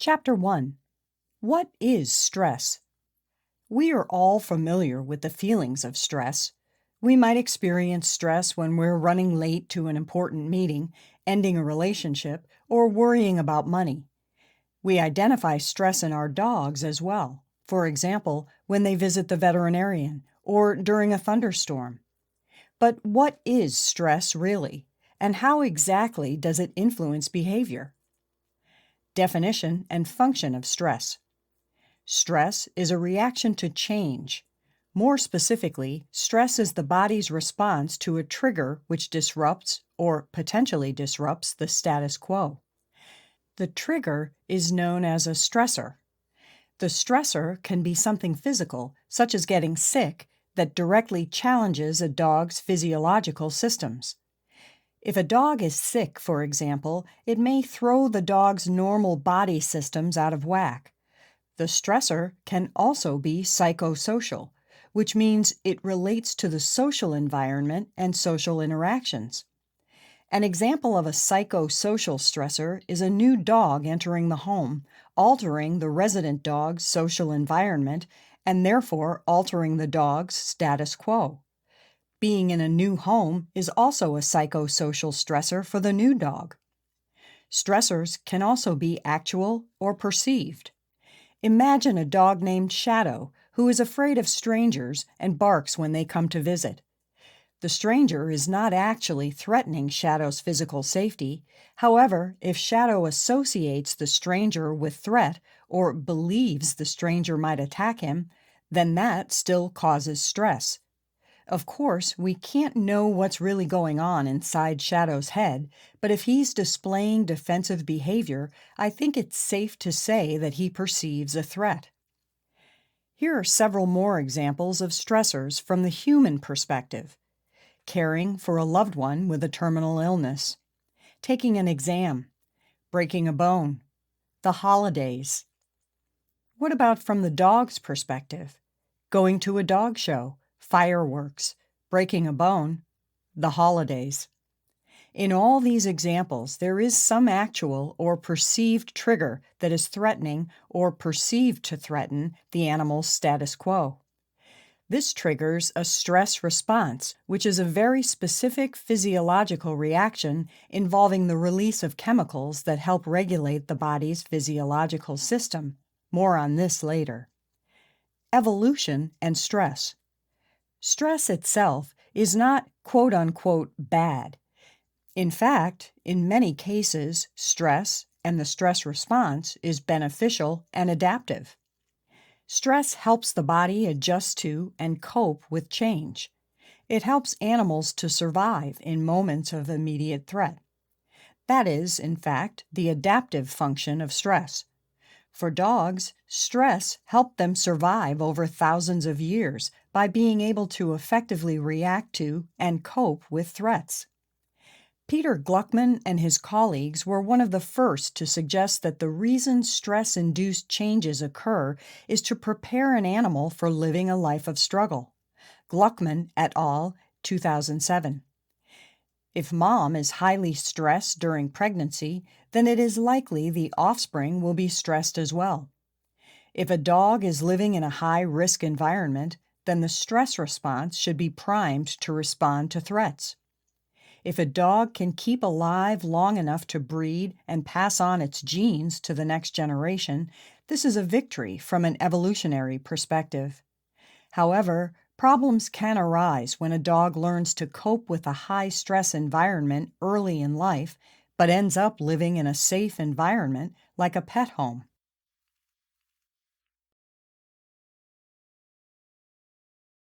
Chapter 1. What is stress? We are all familiar with the feelings of stress. We might experience stress when we're running late to an important meeting, ending a relationship, or worrying about money. We identify stress in our dogs as well, for example, when they visit the veterinarian or during a thunderstorm. But what is stress really, and how exactly does it influence behavior? Definition and function of stress. Stress is a reaction to change. More specifically, stress is the body's response to a trigger which disrupts or potentially disrupts the status quo. The trigger is known as a stressor. The stressor can be something physical, such as getting sick, that directly challenges a dog's physiological systems. If a dog is sick, for example, it may throw the dog's normal body systems out of whack. The stressor can also be psychosocial, which means it relates to the social environment and social interactions. An example of a psychosocial stressor is a new dog entering the home, altering the resident dog's social environment and therefore altering the dog's status quo. Being in a new home is also a psychosocial stressor for the new dog. Stressors can also be actual or perceived. Imagine a dog named Shadow who is afraid of strangers and barks when they come to visit. The stranger is not actually threatening Shadow's physical safety. However, if Shadow associates the stranger with threat or believes the stranger might attack him, then that still causes stress. Of course, we can't know what's really going on inside Shadow's head, but if he's displaying defensive behavior, I think it's safe to say that he perceives a threat. Here are several more examples of stressors from the human perspective. Caring for a loved one with a terminal illness, taking an exam, breaking a bone, the holidays. What about from the dog's perspective? Going to a dog show, fireworks, breaking a bone, the holidays. In all these examples, there is some actual or perceived trigger that is threatening or perceived to threaten the animal's status quo. This triggers a stress response, which is a very specific physiological reaction involving the release of chemicals that help regulate the body's physiological system. More on this later. Evolution and stress. Stress itself is not quote-unquote bad. In fact, in many cases, stress and the stress response is beneficial and adaptive. Stress helps the body adjust to and cope with change. It helps animals to survive in moments of immediate threat. That is, in fact, the adaptive function of stress. For dogs, stress helped them survive over thousands of years by being able to effectively react to and cope with threats. Peter Gluckman and his colleagues were one of the first to suggest that the reason stress-induced changes occur is to prepare an animal for living a life of struggle. Gluckman et al., 2007. If mom is highly stressed during pregnancy, then it is likely the offspring will be stressed as well. If a dog is living in a high-risk environment, then the stress response should be primed to respond to threats. If a dog can keep alive long enough to breed and pass on its genes to the next generation, this is a victory from an evolutionary perspective. However, problems can arise when a dog learns to cope with a high-stress environment early in life, but ends up living in a safe environment like a pet home.